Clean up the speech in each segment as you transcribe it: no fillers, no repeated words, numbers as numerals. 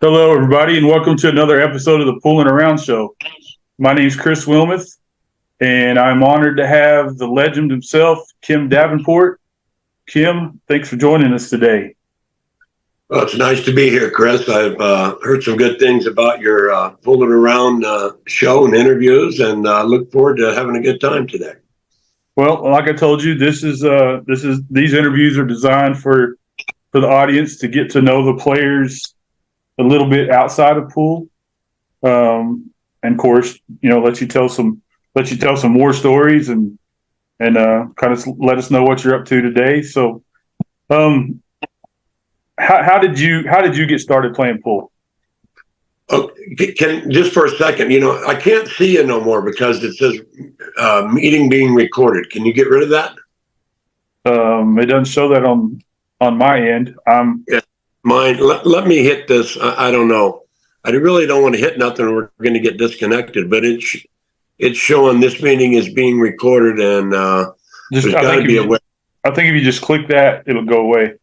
Hello, everybody, and welcome to another episode of the Pulling Around Show. My name is Chris Wilmuth, and I'm honored to have the legend himself, Kim Davenport. Kim, thanks for joining us today. Well, it's nice to be here, Chris. I've heard some good things about your Pulling Around show and interviews, and look forward to having a good time today. Well, like I told you, these interviews are designed for the audience to get to know the players a little bit outside of pool, and of course, let you tell some war stories and kind of let us know what you're up to today. So, how did you get started playing pool? Oh, can just for a second, I can't see you no more because it says meeting being recorded. Can you get rid of that? It doesn't show that on my end. Yeah, mine. Let me hit this. I don't know. I really don't want to hit nothing. We're going to get disconnected, but it's showing this meeting is being recorded, and there's got to be a way. I think if you just click that, it'll go away.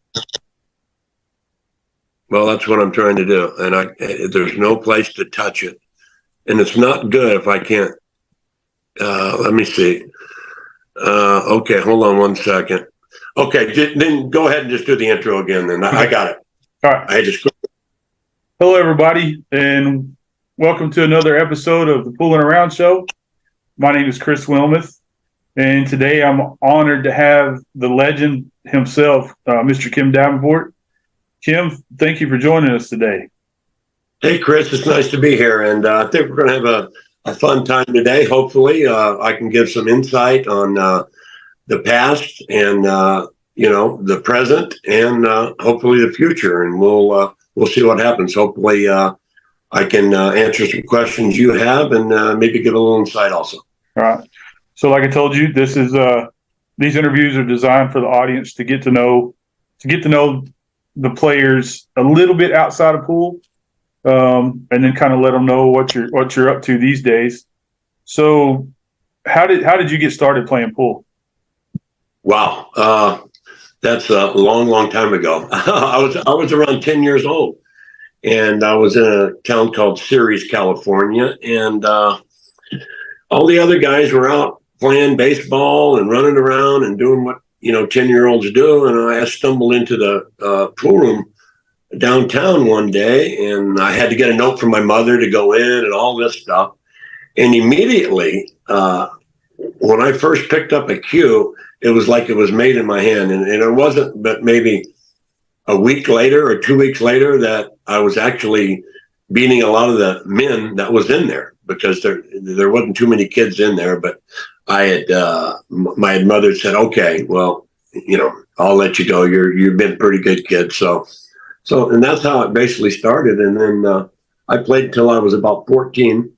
Well, that's what I'm trying to do, and there's no place to touch it, and it's not good if I can't. Let me see. Okay, hold on one second. Okay, then go ahead and just do the intro again. Then I got it. All right. I just. Hello, everybody, and welcome to another episode of the Pulling Around Show. My name is Chris Wilmuth, and today I'm honored to have the legend himself, Mr. Kim Davenport. Kim, thank you for joining us today. Hey, Chris, it's nice to be here, and I think we're going to have a fun time today. Hopefully, I can give some insight on the past and the present, and hopefully the future, and we'll see what happens. Hopefully, I can answer some questions you have, and maybe give a little insight also. All right. So, like I told you, these interviews are designed for the audience to get to know the players a little bit outside of pool, and then kind of let them know what you're up to these days. So, how did you get started playing pool? Wow, that's a long time ago. I was around 10 years old, and I was in a town called Ceres, California, and all the other guys were out playing baseball and running around and doing what 10-year-olds do, and I stumbled into the pool room downtown one day, and I had to get a note from my mother to go in and all this stuff. And immediately, when I first picked up a cue, it was like it was made in my hand, and it wasn't but maybe a week later or 2 weeks later that I was actually beating a lot of the men that was in there, because there wasn't too many kids in there, but I had my mother said, okay, well, I'll let you go. You've been a pretty good kid. So, and that's how it basically started. And then I played until I was about 14.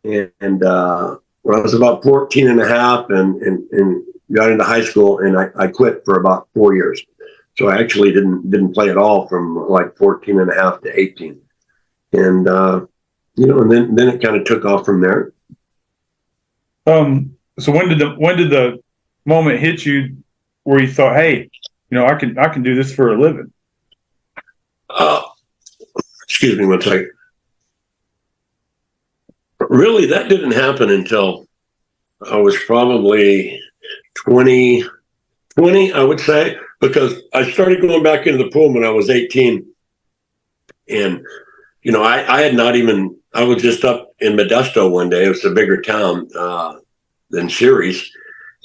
And when I was about 14 and a half and got into high school, and I quit for about 4 years. So I actually didn't play at all from like 14 and a half to 18. And, and then it kind of took off from there. So when did the moment hit you where you thought, hey, I can do this for a living? Excuse me one second. Really, that didn't happen until I was probably 20, I would say, because I started going back into the pool when I was 18. And, I had not even, I was just up in Modesto one day. It was a bigger town than Ceres.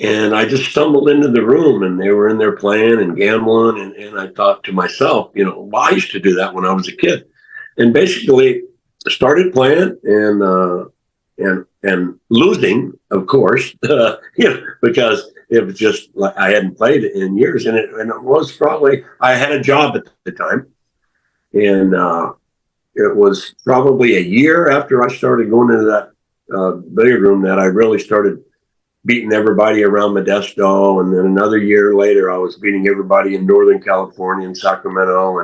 And I just stumbled into the room, and they were in there playing and gambling. And I thought to myself, well, I used to do that when I was a kid. And basically started playing and losing, of course, because it was just like I hadn't played in years. And it was probably, I had a job at the time. And it was probably a year after I started going into that billiard room that I really started beating everybody around Modesto. And then another year later, I was beating everybody in Northern California and Sacramento.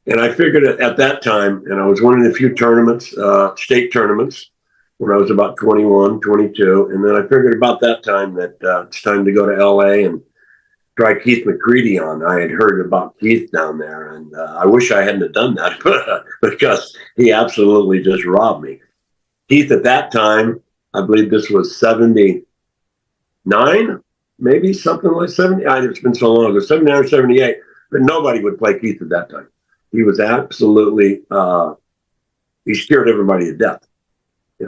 And I figured at that time, and I was winning a few tournaments, state tournaments, when I was about 21, 22. And then I figured about that time that it's time to go to LA and try Keith McCready on. I had heard about Keith down there, and I wish I hadn't have done that because he absolutely just robbed me. Keith at that time, I believe this was 79, maybe something like 70. It's been so long ago, 79 or 78, but nobody would play Keith at that time. He was absolutely, he scared everybody to death.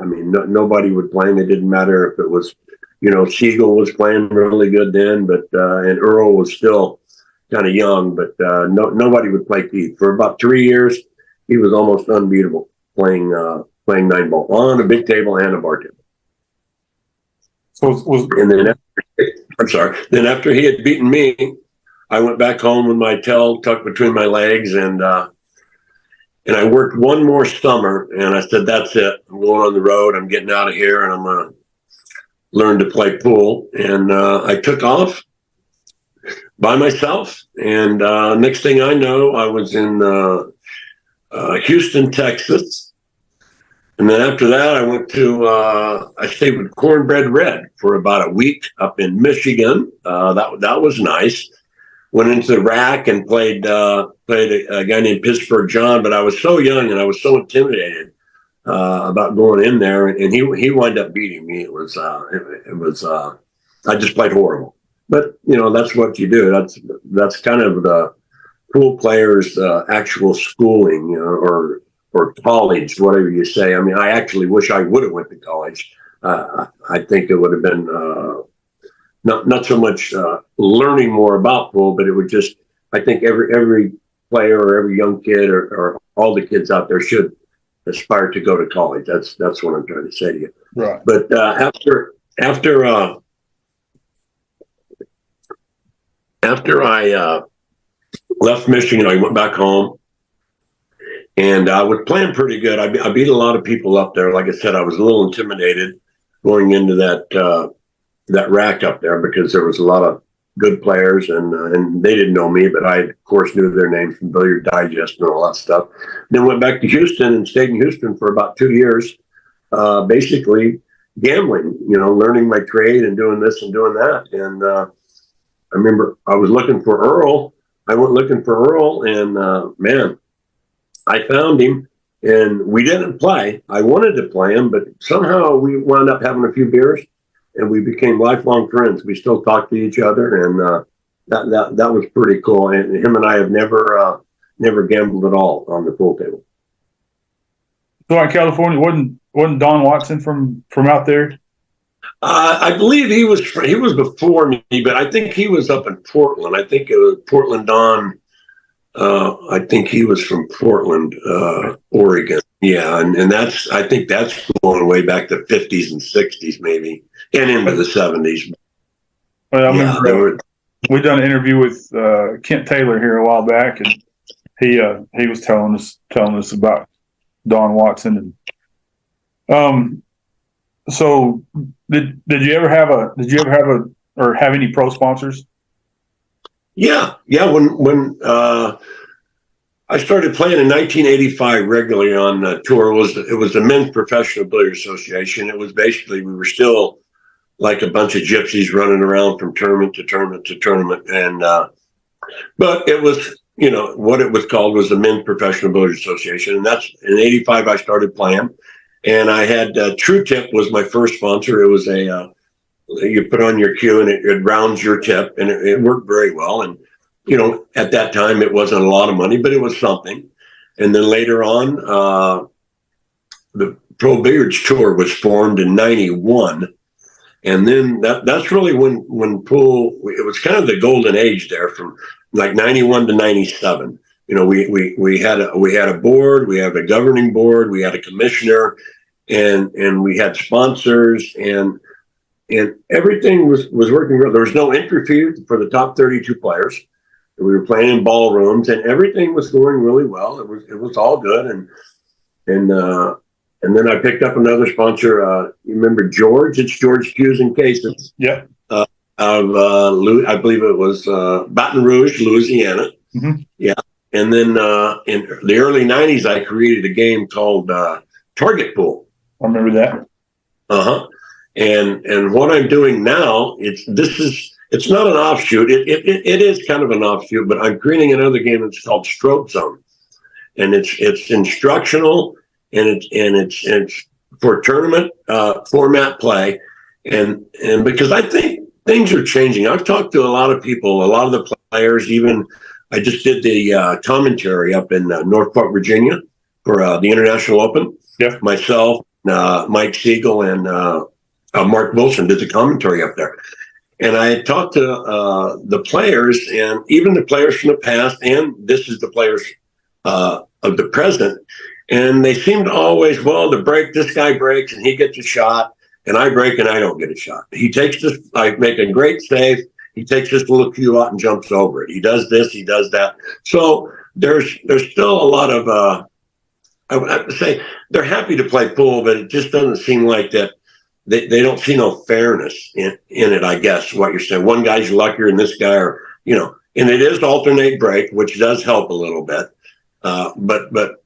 I mean, nobody would play him. It didn't matter if it was, Siegel was playing really good then, but and Earl was still kind of young, but nobody would play Keith. For about 3 years, he was almost unbeatable playing 9-ball on a big table and a bar table. And then, then after he had beaten me, I went back home with my tail tucked between my legs, and I worked one more summer, and I said, that's it. I'm going on the road. I'm getting out of here, and I'm going to learn to play pool. And I took off by myself. And next thing I know, I was in Houston, Texas. And then after that, I went to, I stayed with Cornbread Red for about a week up in Michigan. That was nice. Went into the rack and played a guy named Pittsburgh John, but I was so young and I was so intimidated about going in there, and he wound up beating me. It was I just played horrible, but that's what you do. That's kind of the pool players' actual schooling, or college, whatever you say. I mean, I actually wish I would have went to college. I think it would have been not so much learning more about pool, but it would just, I think every player or every young kid or all the kids out there should aspire to go to college. That's what I'm trying to say to you. Right. But after I left Michigan, I went back home, and I was playing pretty good. I beat a lot of people up there. Like I said, I was a little intimidated going into that rack up there because there was a lot of good players, and they didn't know me, but I of course knew their names from Billiard Digest and all that stuff. Then went back to Houston and stayed in Houston for about 2 years, basically gambling, learning my trade and doing this and doing that. And I remember I was looking for Earl. I went looking for Earl, and man, I found him, and we didn't play. I wanted to play him, but somehow we wound up having a few beers, and we became lifelong friends. We still talk to each other, and that was pretty cool. And him and I have never gambled at all on the pool table. So in California, wasn't Don Watson from out there? I believe he was before me, but I think he was up in Portland. I think it was Portland Don. I think he was from Portland, Oregon. Yeah, and I think that's going way back to 50s and 60s maybe, and into the 70s. Well, I remember we done an interview with Kent Taylor here a while back, and he was telling us about Don Watson. And so did you ever have or have any pro sponsors? Yeah. When I started playing in 1985 regularly on tour, it was the Men's Professional Billiard Association. It was basically, we were still like a bunch of gypsies running around from tournament to tournament to tournament, and but it was, what it was called was the Men's Professional Billiard Association, and that's in '85 I started playing, and I had True Tip was my first sponsor. It was you put on your cue and it rounds your tip, and it worked very well. And at that time it wasn't a lot of money, but it was something. And then later on, the Pro Billiards Tour was formed in '91, and then that's really when pool, it was kind of the golden age there from like '91 to '97. We had a board, we had a governing board, we had a commissioner, and we had sponsors, and everything was working well. There was no entry fee for the top 32 players. We were playing in ballrooms, and everything was going really well. It was all good, and then I picked up another sponsor. You remember George? It's George Hughes and Cases. Yeah. I believe it was Baton Rouge, Louisiana. Mm-hmm. Yeah. And then in the early '90s, I created a game called Target Pool. I remember that. And what I'm doing now, it's it's not an offshoot. It is kind of an offshoot, but I'm creating another game that's called Stroke Zone, and it's instructional, and it's for tournament format play, and because I think things are changing. I've talked to a lot of people, a lot of the players. Even I just did the commentary up in Norfolk, Virginia, for the International Open. Yeah. Myself, Mike Siegel, and Mark Wilson did the commentary up there. And I had talked to the players, and even the players from the past, and this is the players of the present. And they seemed always, well, the break, this guy breaks and he gets a shot, and I break and I don't get a shot. He takes this, I make a great save. He takes this little cue out and jumps over it. He does this, he does that. So there's still a lot of, I would have to say, they're happy to play pool, but it just doesn't seem like that. They don't see no fairness in it, I guess, what you're saying. One guy's luckier than this guy, or, and it is alternate break, which does help a little bit. But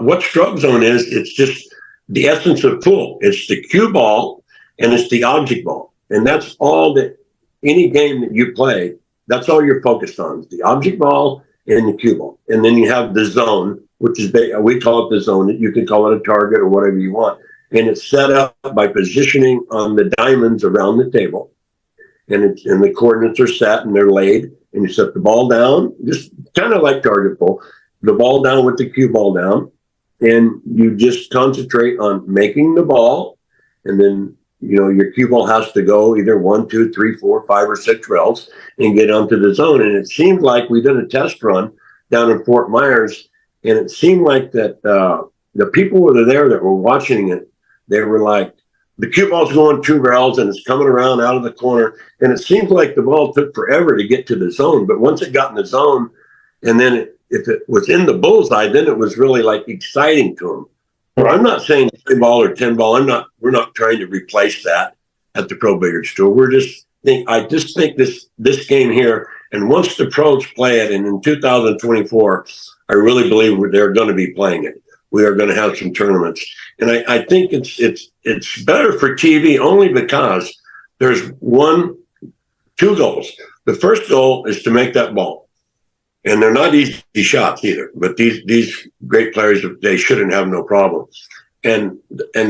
what Stroke Zone is, it's just the essence of pool. It's the cue ball and it's the object ball. And that's all that any game that you play, that's all you're focused on, is the object ball and the cue ball. And then you have the zone, which is, we call it the zone. You can call it a target or whatever you want. And it's set up by positioning on the diamonds around the table. And the coordinates are set and they're laid. And you set the ball down, just kind of like target pull, the ball down with the cue ball down. And you just concentrate on making the ball. And then, your cue ball has to go either 1, 2, 3, 4, 5, or 6 rails and get onto the zone. And it seemed like we did a test run down in Fort Myers. And it seemed like that the people who were there that were watching it, they were like, the cue ball's going 2 rails and it's coming around out of the corner. And it seemed like the ball took forever to get to the zone. But once it got in the zone, and then if it was in the bullseye, then it was really like exciting to them. But I'm not saying 3 ball or 10 ball. We're not trying to replace that at the Pro Billiards Tour. I just think this game here, and once the pros play it, and in 2024, I really believe they're going to be playing it. We are going to have some tournaments. And I think it's better for TV only because there's 2 goals. The first goal is to make that ball. And they're not easy shots either, but these great players, they shouldn't have no problem. And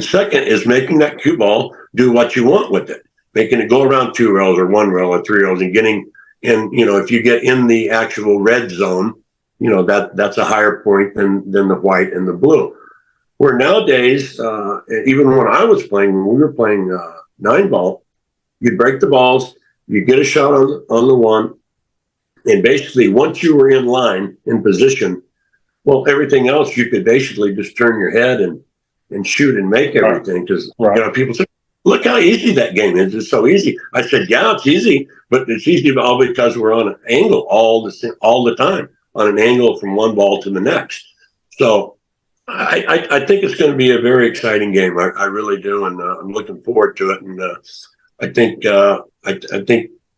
second is making that cue ball do what you want with it, making it go around 2 rails or 1 rail or 3 rails, and getting in, if you get in the actual red zone, that's a higher point than the white and the blue. Where nowadays, even when I was playing, when we were playing 9 ball, you'd break the balls, you get a shot on the one, and basically once you were in line, in position, well, everything else you could basically just turn your head and shoot and make everything. Because people say, look how easy that game is. It's so easy. I said, yeah, it's easy, but it's easy all because we're on an angle all the time, on an angle from one ball to the next. So I think it's going to be a very exciting game. I really do, and I'm looking forward to it. And I think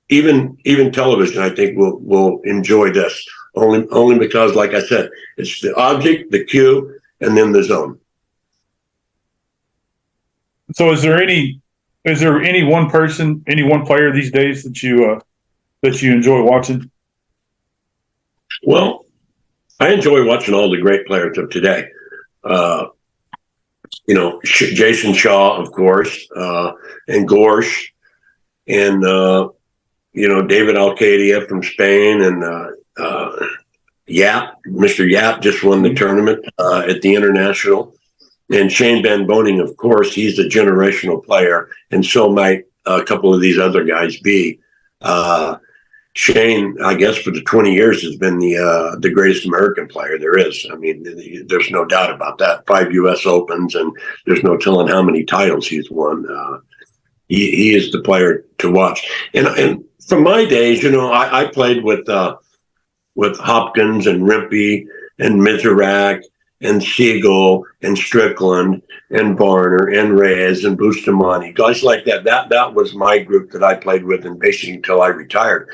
even television, I think will enjoy this only because, like I said, it's the object, the cue, and then the zone. So is there any one person, any one player these days that you enjoy watching? Well, I enjoy watching all the great players of today. Jason Shaw, of course, and Gorsh, and David Alcadia from Spain, and Yap. Mr. Yap just won the tournament at the International. And Shane Van Boning, of course, he's a generational player, and so might a couple of these other guys be. Shane, I guess, for the 20 years has been the greatest American player there is. I mean, there's no doubt about that. 5 U.S. Opens, and there's no telling how many titles he's won. He is the player to watch. And from my days, I played with Hopkins and Rimpey and Miserak and Siegel and Strickland and Varner and Reyes and Bustamante, guys like that. That was my group that I played with, and basically until I retired.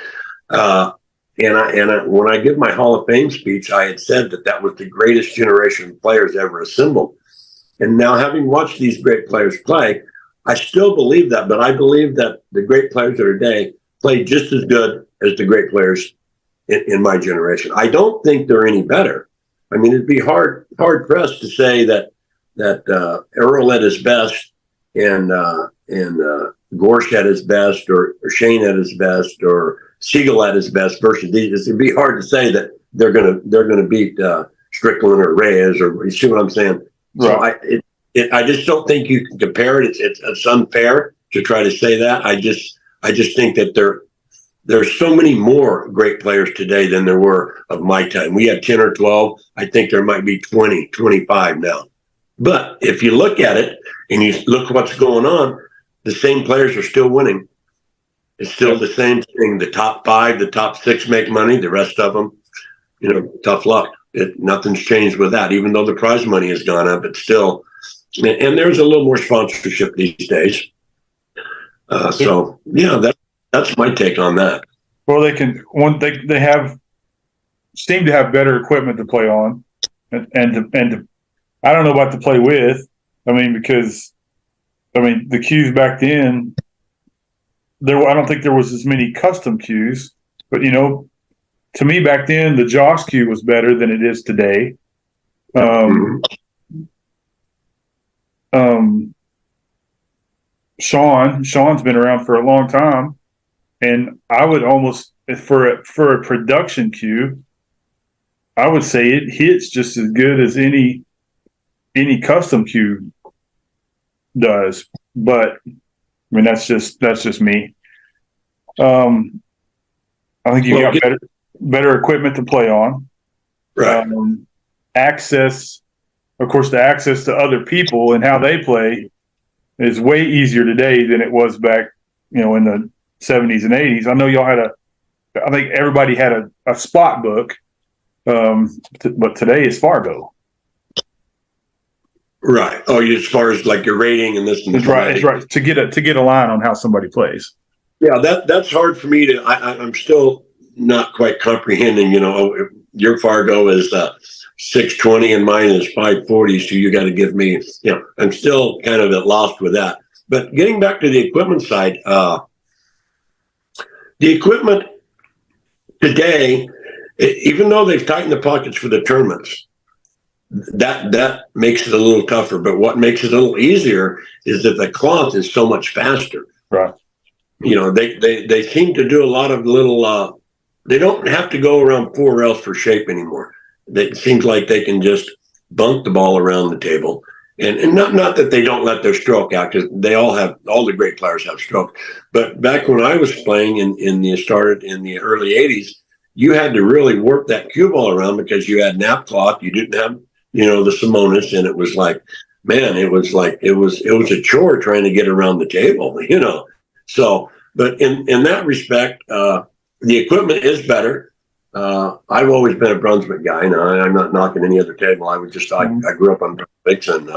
When I give my Hall of Fame speech, I had said that was the greatest generation of players ever assembled. And now, having watched these great players play, I still believe that. But I believe that the great players of today, played just as good as the great players in my generation. I don't think they're any better. I mean, it'd be hard pressed to say that Earl at his best and Gorsh at his best or Shane at his best or Siegel at his best versus these. It'd be hard to say that they're gonna beat Strickland or Reyes, or you see what I'm saying? Right. So I just don't think you can compare it. It's unfair to try to say that. I just think that there's so many more great players today than there were of my time. We had 10 or 12. I think there might be 20, 25 now. But if you look at it and you look what's going on, the same players are still winning. It's still the same thing. The top 5, the top 6 make money. The rest of them, tough luck. Nothing's changed with that. Even though the prize money has gone up, it's still, and there's a little more sponsorship these days. So yeah, that's my take on that. Well, they seem to have better equipment to play on, and I don't know about to play with. I mean, because the cues back then, I don't think there was as many custom cues, but to me back then the Josh cue was better than it is today. Sean's been around for a long time, and I would almost for a production cue, I would say it hits just as good as any custom cue does. But I mean that's just me. I think you got better equipment to play on. Right. Access, of course, the access to other people and how they play is way easier today than it was back, in the 70s and 80s. I know y'all I think everybody had a spot book, but today is Fargo. Right. Oh, as far as like your rating and this and that. Right. It's right. To get a line on how somebody plays. Yeah, that's hard for me to. I'm still not quite comprehending. Your Fargo is 620 and mine is 540, so you got to give me. I'm still kind of at lost with that. But getting back to the equipment side, the equipment today, even though they've tightened the pockets for the tournaments, that makes it a little tougher. But what makes it a little easier is that the cloth is so much faster. Right. They seem to do a lot of little. They don't have to go around 4 rails for shape anymore. It seems like they can just bunk the ball around the table, and not that they don't let their stroke out, because all the great players have stroke. But back when I was playing in the early '80s, you had to really work that cue ball around because you had nap cloth. You didn't have the Simonis, and it was like, man, it was a chore trying to get around the table. So, but in that respect, the equipment is better. I've always been a Brunswick guy. Now, I'm not knocking any other table. I grew up on Brunswicks, and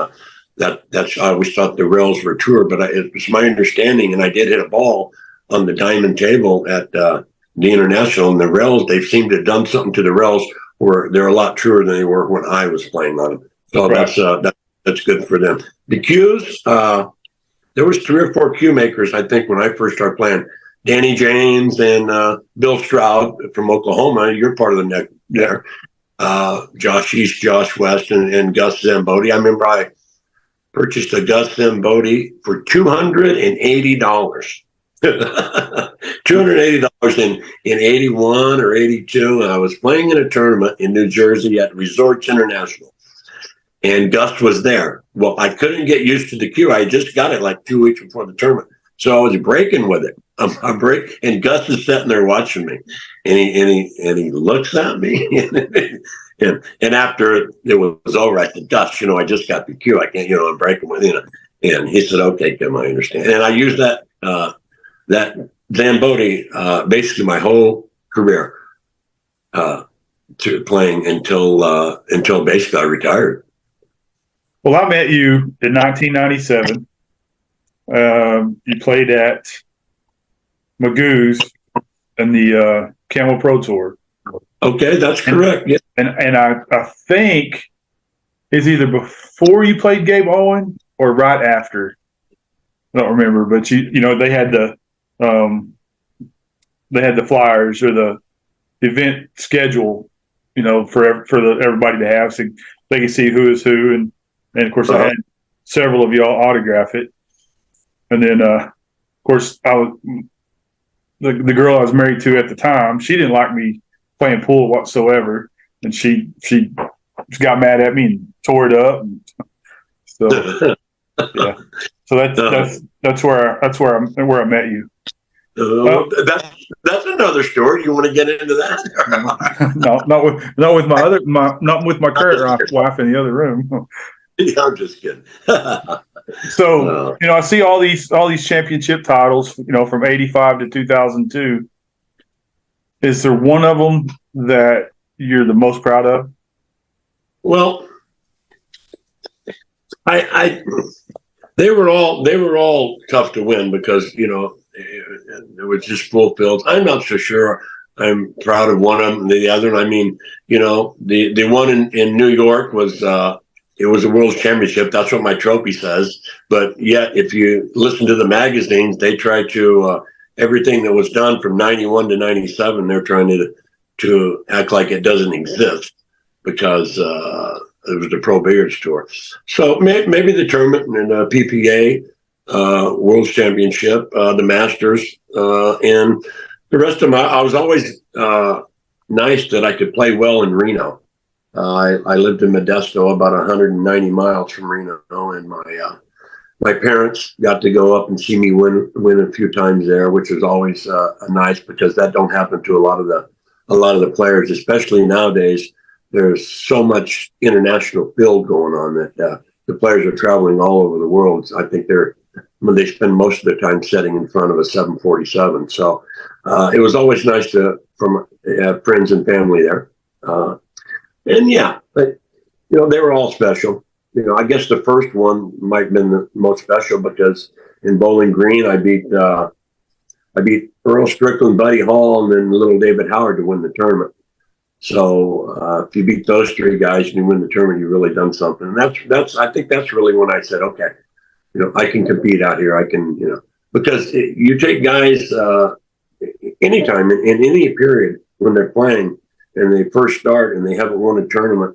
that's I always thought the rails were truer. But it was my understanding, and I did hit a ball on the diamond table at the International, and the rails, they seem to have done something to the rails where they're a lot truer than they were when I was playing on them. So right. That's good for them. The cues, there was 3 or 4 cue makers, I think, when I first started playing. Danny James and Bill Stroud from Oklahoma. You're part of the neck there. Josh East, Josh West, and Gus Zambodi. I remember I purchased a Gus Zambodi for $280. $280 in 81 or 82. And I was playing in a tournament in New Jersey at Resorts International. And Gus was there. Well, I couldn't get used to the cue. I just got it like 2 weeks before the tournament. So I was breaking with it. And Gus is sitting there watching me, and he looks at me, and after it was over, I said, Gus, I just got the cue. I can't, I'm breaking with you. And he said, okay, Tim, I understand. And I used that Zambodi basically my whole career to playing until basically I retired. Well, I met you in 1997. You played at Magoo's in the Camel Pro Tour. Okay, that's correct. Yeah. And I think it's either before you played Gabe Owen or right after. I don't remember, but they had the they had the flyers or the event schedule, for everybody to have, so they could see who is who, and of course I had several of y'all autograph it, and then of course the girl I was married to at the time, she didn't like me playing pool whatsoever, and she got mad at me and tore it up, and so yeah, so that's where I met you. That's another story. You want to get into that? No, not with my current wife in the other room. Yeah, I'm just kidding. So I see all these championship titles, from '85 to 2002. Is there one of them that you're the most proud of? Well, they were all tough to win because it was just full fields. I'm not so sure I'm proud of one of them. The other, I mean, the one in New York was it was a world championship. That's what my trophy says. But yet, if you listen to the magazines, they try to everything that was done from '91 to '97. They're trying to act like it doesn't exist because it was the Pro Billiards Tour. So maybe the tournament and PPA, World Championship, the Masters, and the rest of I was always nice that I could play well in Reno. I lived in Modesto, about 190 miles from Reno, and my parents got to go up and see me win a few times there, which is always nice because that don't happen to a lot of the players, especially nowadays. There's so much international field going on that the players are traveling all over the world. I think they spend most of their time sitting in front of a 747. So it was always nice from friends and family there. And yeah, but they were all special. I guess the first one might have been the most special because in Bowling Green I beat Earl Strickland, Buddy Hall, and then little David Howard to win the tournament. So if you beat those three guys and you win the tournament, you've really done something. And I think that's really when I said, okay, I can compete out here. I can, because you take guys anytime in any period when they're playing and they first start and they haven't won a tournament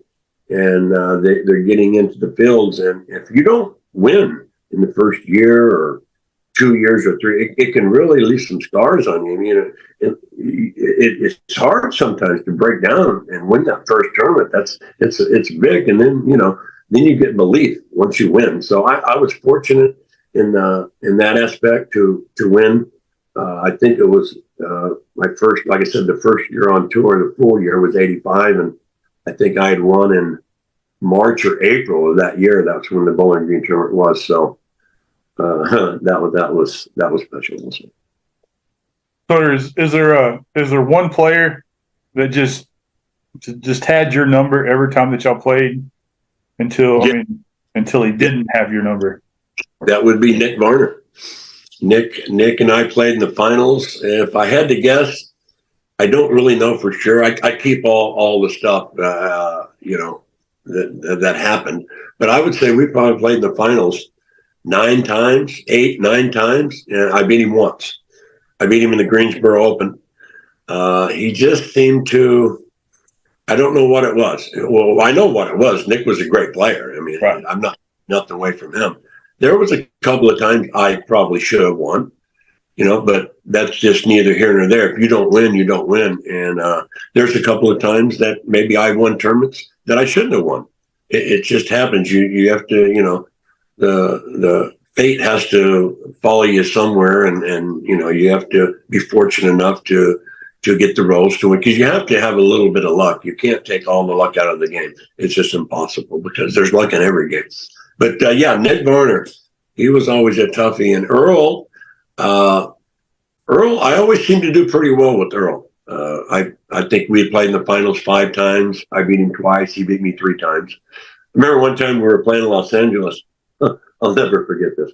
and they're getting into the fields. And if you don't win in the first year or 2 years or three, it can really leave some scars on you. I mean, it's hard sometimes to break down and win that first tournament. It's big, and then then you get belief once you win. So I was fortunate in that aspect to win. I think it was my first, like I said, the first year on tour. The full year was '85, and I think I had won in March or April of that year. That's when the Bowling Green tournament was. So. That was special. So is there one player that just had your number every time that y'all played until he didn't have your number? That would be Nick Varner. Nick and I played in the finals. If I had to guess, I don't really know for sure. I keep all the stuff that happened, but I would say we probably played in the finals 9 times, 9 times, and I beat him once. I beat him in the Greensboro Open. He just seemed to, I don't know what it was. Well, I know what it was. Nick was a great player. I mean, right. I'm not nothing away from him. There was a couple of times I probably should have won, but that's just neither here nor there. If you don't win, you don't win. And there's a couple of times that maybe I won tournaments that I shouldn't have won. It just happens. You have to, the fate has to follow you somewhere, and you have to be fortunate enough to get the rolls to it, because you have to have a little bit of luck. You can't take all the luck out of the game. It's just impossible because there's luck in every game. But Nick Varner, he was always a toughie. And Earl, I always seemed to do pretty well with Earl. I think we had played in the finals 5 times. I beat him twice. He beat me 3 times. I remember one time we were playing in Los Angeles. I'll never forget this.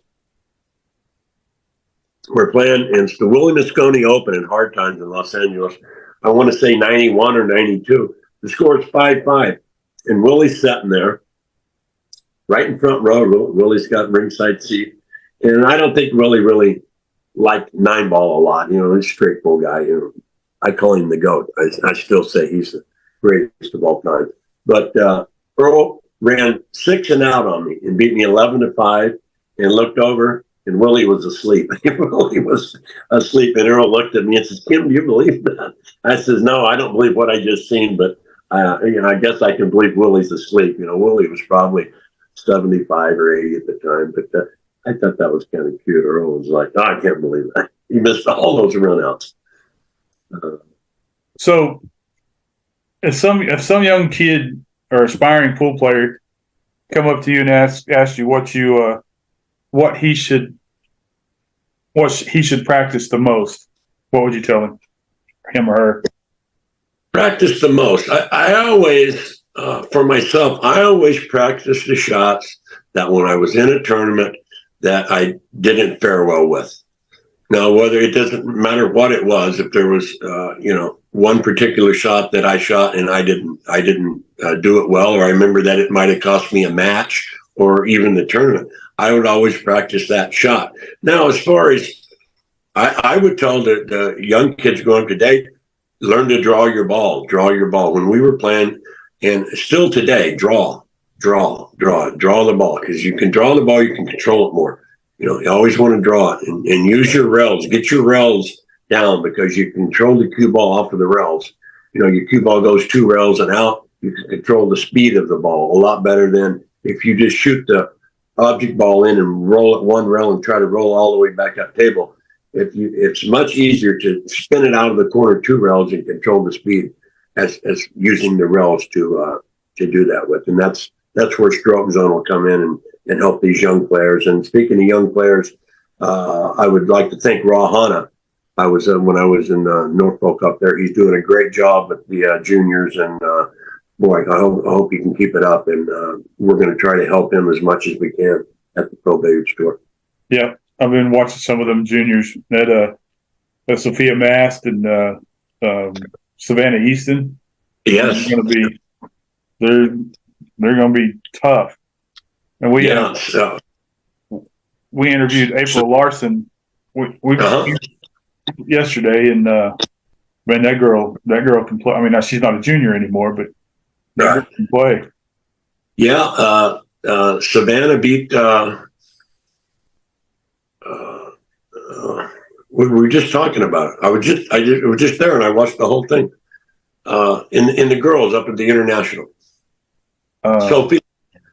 We're playing, and it's the Willie Mosconi Open in Hard Times in Los Angeles. I want to say 91 or 92. The score is 5-5. And Willie's sitting there, right in front row. Willie's got ringside seat. And I don't think Willie really liked nine ball a lot. You know, he's a straight bull guy. You know, I call him the GOAT. I still say he's the greatest of all time. But Earl ran 6 and out on me and beat me 11-5, and looked over, and Willie was asleep. Willie was asleep, and Earl looked at me and says, "Kim, do you believe that?" I says, "No, I don't believe what I just seen, but you know, I guess I can believe Willie's asleep." You know, Willie was probably 75 or 80 at the time, but I thought that was kind of cute. Earl was like, "Oh, I can't believe that. He missed all those runouts." So if some young kid or aspiring pool player come up to you and ask you what he should practice the most, what would you tell him or her? Practice the most. I always, for myself, I always practice the shots that when I was in a tournament that I didn't fare well with. Now, whether it doesn't matter what it was, if there was, you know, one particular shot that I shot and I didn't do it well, or I remember that it might have cost me a match or even the tournament, I would always practice that shot. Now, as far as I would tell the young kids going today, learn to draw your ball. When we were playing, and still today, draw the ball, because you can draw the ball, you can control it more. You know, you always want to draw it and use your rails. Get your rails down, because you control the cue ball off of the rails. You know, your cue ball goes 2 rails and out. You can control the speed of the ball a lot better than if you just shoot the object ball in and roll it 1 rail and try to roll all the way back up table. It's much easier to spin it out of the corner 2 rails and control the speed as using the rails to do that with. And that's where stroke zone will come in and help these young players. And speaking of young players, I would like to thank Raw Hanna. I was when I was in Norfolk up there. He's doing a great job with the juniors, and boy, I hope he can keep it up. And we're going to try to help him as much as we can at the Pro Baby Store. Yeah, I've been watching some of them juniors at Sophia Mast and Savannah Easton. Yes, they're going to be tough. And we interviewed April Larson yesterday, and man, that girl can play. I mean, now she's not a junior anymore, but that girl can play. Yeah, Savannah beat. We were just talking about it. I was just there, and I watched the whole thing. In the girls up at the International,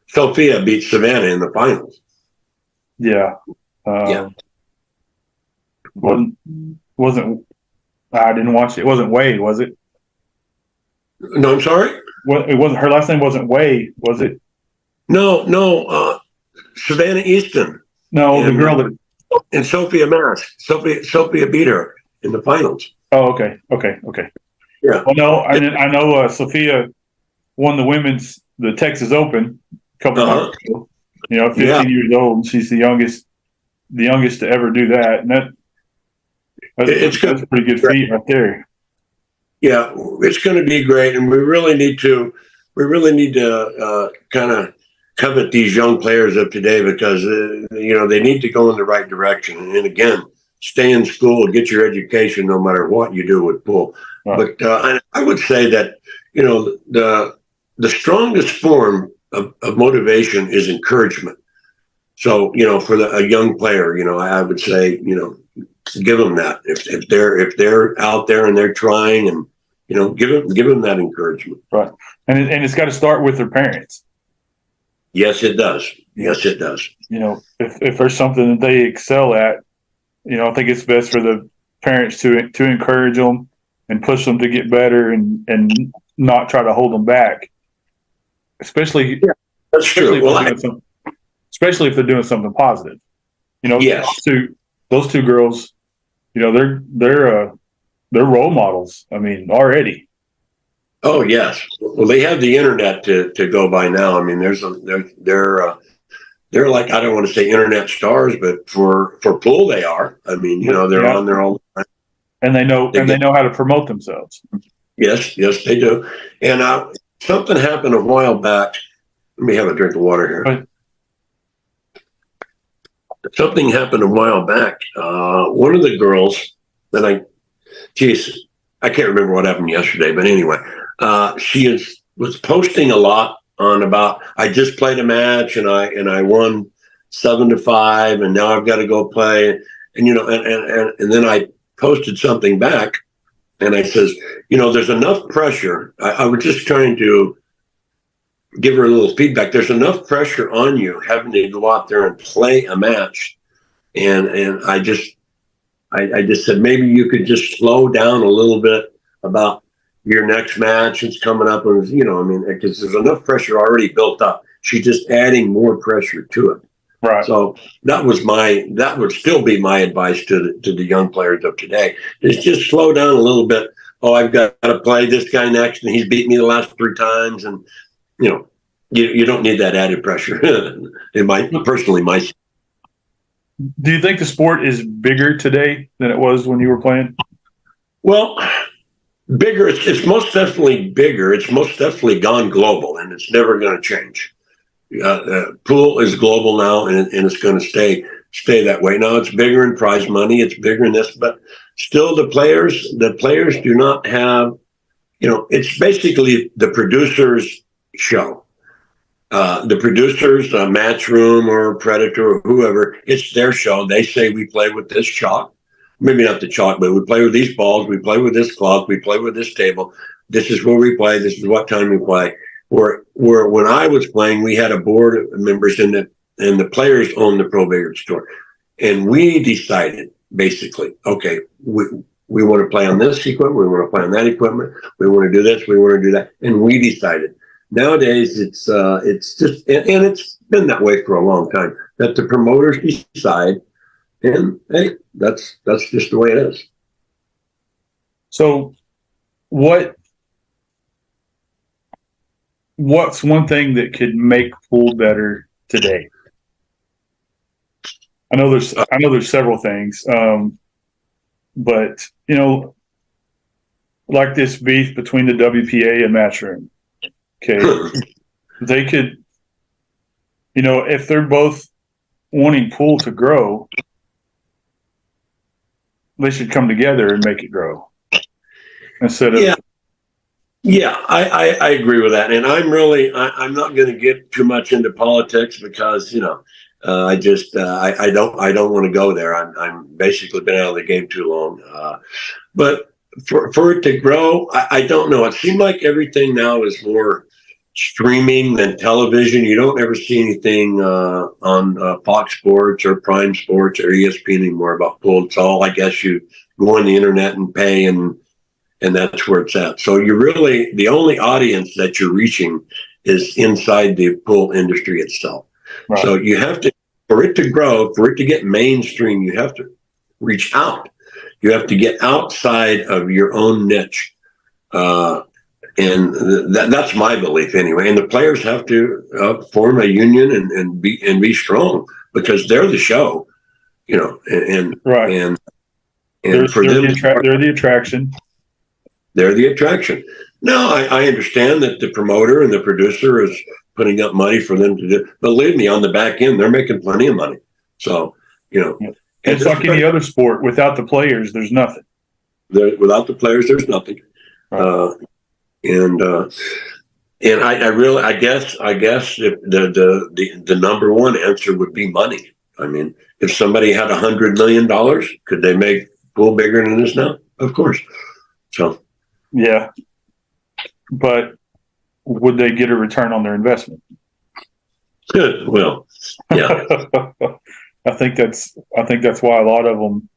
Sophia beat Savannah in the finals. Yeah. Wasn't I didn't watch it. It wasn't Wade, was it? No, I'm sorry. Well, it wasn't. Her last name wasn't Wade, was it? No. Savannah Easton. No, the girl that. And Sophia Mass. Sophia beat her in the finals. Oh, okay. Yeah. Well, no, I know Sophia won the Texas Open a couple of months ago. You know, 15 years old. She's the youngest to ever do that, and that's a pretty good feat right there. Yeah, it's going to be great, and we really need to kind of covet these young players of today, because you know, they need to go in the right direction. And again, stay in school, get your education, no matter what you do with pool. Right. But I would say that, you know, the strongest form of motivation is encouragement. So, you know, for a young player, you know, I would say, you know, give them that. If they're out there and they're trying, and, you know, give them that encouragement. Right. And it's got to start with their parents. Yes, it does. Yes, it does. You know, if there's something that they excel at, you know, I think it's best for the parents to encourage them and push them to get better, and not try to hold them back. Especially, that's true. Especially if they're doing something positive. You know, yes. Those two girls, you know, they're role models. I mean, already. Oh yes. Well, they have the internet to go by now. I mean, they're like, I don't want to say internet stars, but for pool they are. I mean, you know, they're on their own. And they know how to promote themselves. Yes, they do. And something happened a while back. Let me have a drink of water here. something happened a while back. One of the girls that I can't remember what happened yesterday, but anyway, was posting a lot on about, I just played a match and I won 7-5, and now I've got to go play. And, and then I posted something back, and I says, there's enough pressure. I was just trying to give her a little feedback. There's enough pressure on you having to go out there and play a match. And I just said, maybe you could just slow down a little bit about your next match that's coming up. And, because there's enough pressure already built up. She's just adding more pressure to it. Right. So that would still be my advice to the young players of today, is just slow down a little bit. Oh, I've got to play this guy next, and he's beat me the last 3 times. And, you don't need that added pressure. My Do you think the sport is bigger today than it was when you were playing? Well, bigger. It's most definitely bigger. It's most definitely gone global, and it's never going to change. Pool is global now, and it's going to stay that way. Now it's bigger in prize money. It's bigger in this, but still the players do not have. It's basically the producer's show. The producers, Matchroom or Predator or whoever, it's their show. They say we play with this chalk, maybe not the chalk, but we play with these balls, we play with this cloth, we play with this table. This is where we play. This is what time we play. Where when I was playing, we had a board of members and the players owned the Pro Billiard store, and we decided basically, okay, we want to play on this equipment, we want to play on that equipment, we want to do this, we want to do that, and we decided. Nowadays, it's just, and it's been that way for a long time, that the promoters decide, and hey, that's just the way it is. So, what's one thing that could make pool better today? I know there's several things, but like this beef between the WPA and Matchroom. Okay, they could, if they're both wanting pool to grow, they should come together and make it grow instead of. Yeah, I agree with that, and I'm not going to get too much into politics because I don't want to go there. I'm basically been out of the game too long, but for it to grow, I don't know. It seems like everything now is more streaming than television. You don't ever see anything on Fox Sports or Prime Sports or ESPN anymore about pool. It's all, I guess, you go on the internet and pay, and that's where it's at. So the only audience that you're reaching is inside the pool industry itself. Right. So you have to, for it to grow, for it to get mainstream, you have to reach out. You have to get outside of your own niche. And that's my belief anyway. And the players have to form a union and be strong, because they're the show, and right. And they're the attraction. They're the attraction. No, I understand that the promoter and the producer is putting up money for them to do. Believe me, on the back end, they're making plenty of money. So, it's like any other sport. Without the players, there's nothing. Without the players, there's nothing. Right. And I guess if the number one answer would be money. I mean, if somebody had $100 million, could they make pool bigger than it is now? Of course. So. Yeah. But would they get a return on their investment? Good. Well, yeah. I think that's why a lot of them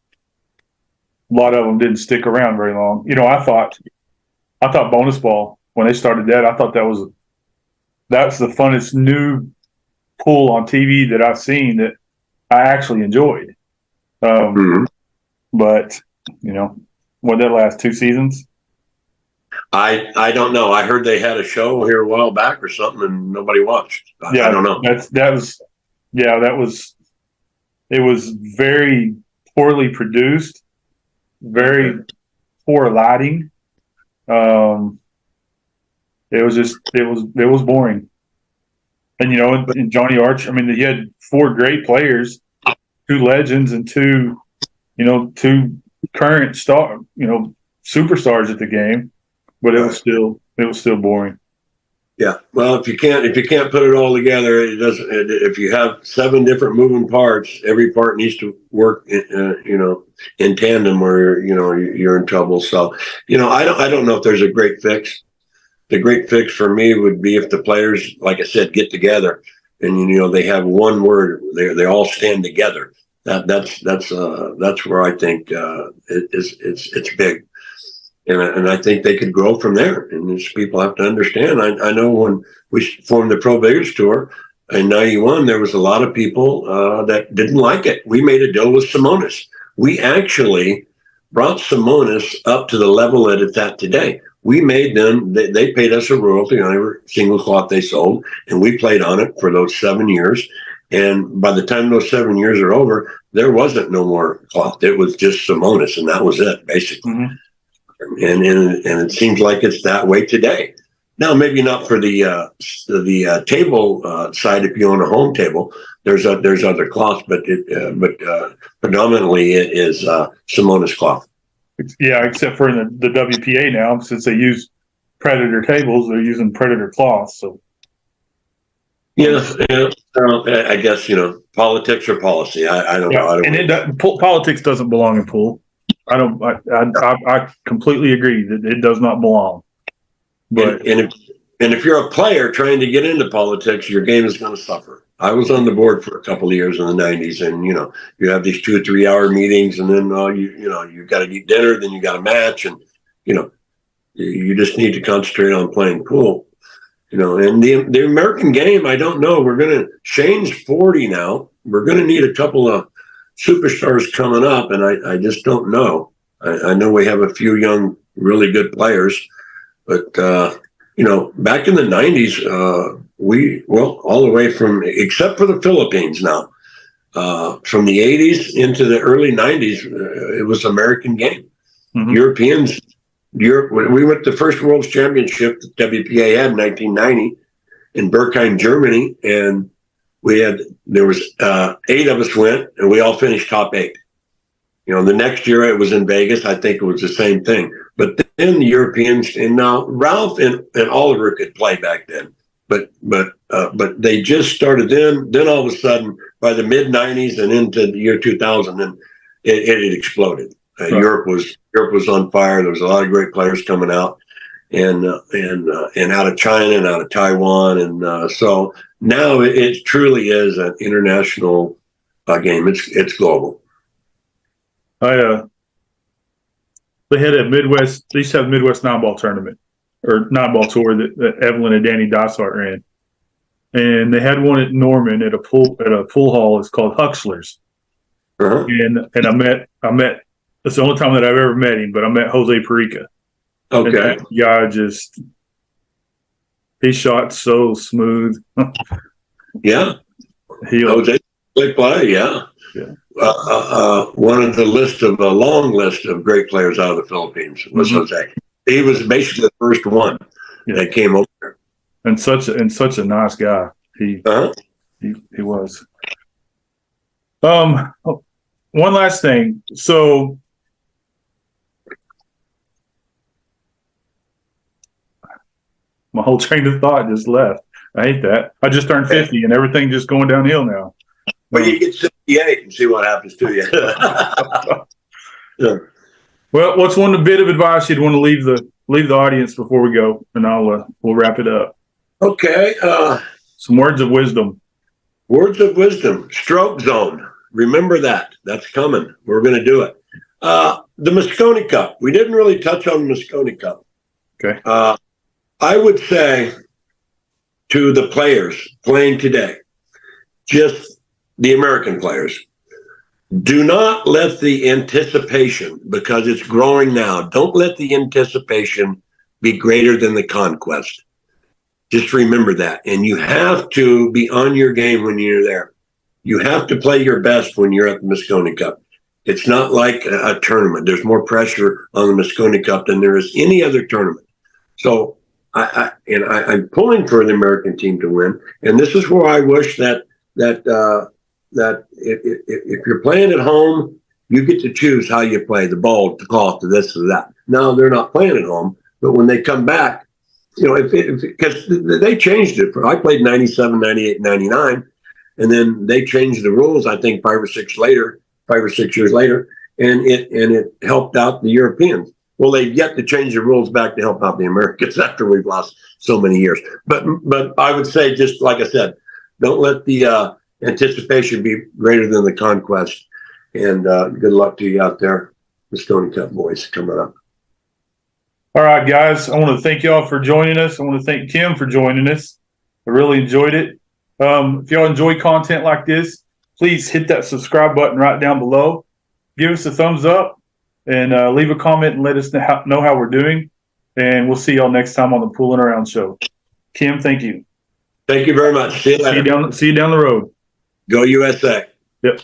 didn't stick around very long. I thought bonus ball, when they started that, I thought that's the funnest new pool on TV that I've seen that I actually enjoyed. But would that last 2 seasons? I don't know. I heard they had a show here a while back or something, and nobody watched. I don't know. It was very poorly produced, very poor lighting. It was boring. And and Johnny Archer, I mean, he had 4 great players, two legends and two current superstars at the game, but it was still boring. Yeah. Well, if you can't put it all together, it doesn't. If you have 7 different moving parts, every part needs to work, in tandem, or you're in trouble. So, I don't know if there's a great fix. The great fix for me would be if the players, like I said, get together and they have one word. They all stand together. That's where I think it's big. And I think they could grow from there. And these people have to understand. I know when we formed the Pro Bears Tour in '91, there was a lot of people that didn't like it. We made a deal with Simonis. We actually brought Simonis up to the level that it's at today. We made them, they paid us a royalty on every single cloth they sold, and we played on it for those 7 years. And by the time those 7 years are over, there wasn't no more cloth. It was just Simonis, and that was it, basically. Mm-hmm. And it seems like it's that way today. Now, maybe not for the table side. If you own a home table, there's other cloths, but predominantly it is Simonis cloth. Yeah, except for in the WPA now, since they use Predator tables, they're using Predator cloth. So yeah. I guess politics or policy. I don't know. And politics doesn't belong in pool. I completely agree that it does not belong. But and if you're a player trying to get into politics, your game is going to suffer. I was on the board for a couple of years in the '90s, and you have these 2 or 3 hour meetings, and then you got to eat dinner, then you got a match, and you just need to concentrate on playing pool. And the American game, I don't know. We're going to Shane's 40 now. We're going to need a couple of superstars coming up, and I just don't know. I know we have a few young, really good players, but back in the '90s, all the way from, except for the Philippines now, from the '80s into the early '90s, it was American game. Mm-hmm. Europeans, we went to the first World Championship that WPA had in 1990 in Berkheim, Germany, and there was 8 of us went, and we all finished top 8. The next year it was in Vegas. I think it was the same thing. But then the Europeans, and now Ralph and Oliver could play back then, but they just started then. Then all of a sudden, by the mid '90s and into the year 2000, then it exploded. Right. Europe was on fire. There was a lot of great players coming out, and out of China and out of Taiwan, and so now it truly is an international game. It's global. They had a Midwest. They used to have a Midwest 9-ball tournament or 9-ball tour that Evelyn and Danny Dossart ran, and they had one at Norman at a pool hall. It's called Huxler's, uh-huh. and I met. That's the only time that I've ever met him, but I met Jose Perica. Okay, and that guy he shot so smooth. Yeah, Jose play. Yeah. One of a long list of great players out of the Philippines was mm-hmm. Jose. He was basically the first one that came over, and such a nice guy. He was. One last thing. So, my whole train of thought just left. I hate that. I just turned 50, and everything just going downhill now. Well, you get 68 and see what happens to you. Yeah. Well, what's one bit of advice you'd want to leave the audience before we go, and we'll wrap it up. Okay. Some words of wisdom. Words of wisdom. Stroke zone. Remember that. That's coming. We're going to do it. The Moscone Cup. We didn't really touch on the Moscone Cup. Okay. I would say to the players playing today, just the American players, do not let the anticipation, because it's growing now, don't let the anticipation be greater than the conquest. Just remember that. And you have to be on your game when you're there. You have to play your best when you're at the Moscone Cup. It's not like a tournament. There's more pressure on the Moscone Cup than there is any other tournament. So I'm pulling for the American team to win. And this is where I wish that that if you're playing at home, you get to choose how you play the ball, the cloth, to this or that. Now they're not playing at home, but when they come back, because they changed it. I played 97, 98, 99, and then they changed the rules, I think 5 or 6 years later, and it helped out the Europeans. Well, they've yet to change the rules back to help out the Americans after we've lost so many years. But I would say, just like I said, don't let the anticipation be greater than the conquest. And good luck to you out there, the Stony Cup boys coming up. All right, guys. I want to thank y'all for joining us. I want to thank Kim for joining us. I really enjoyed it. If y'all enjoy content like this, please hit that subscribe button right down below. Give us a thumbs up and leave a comment and let us know how we're doing. And we'll see y'all next time on the Pooling Around Show. Kim, thank you. Thank you very much. See you later. See you down the road. Go USA. Yep.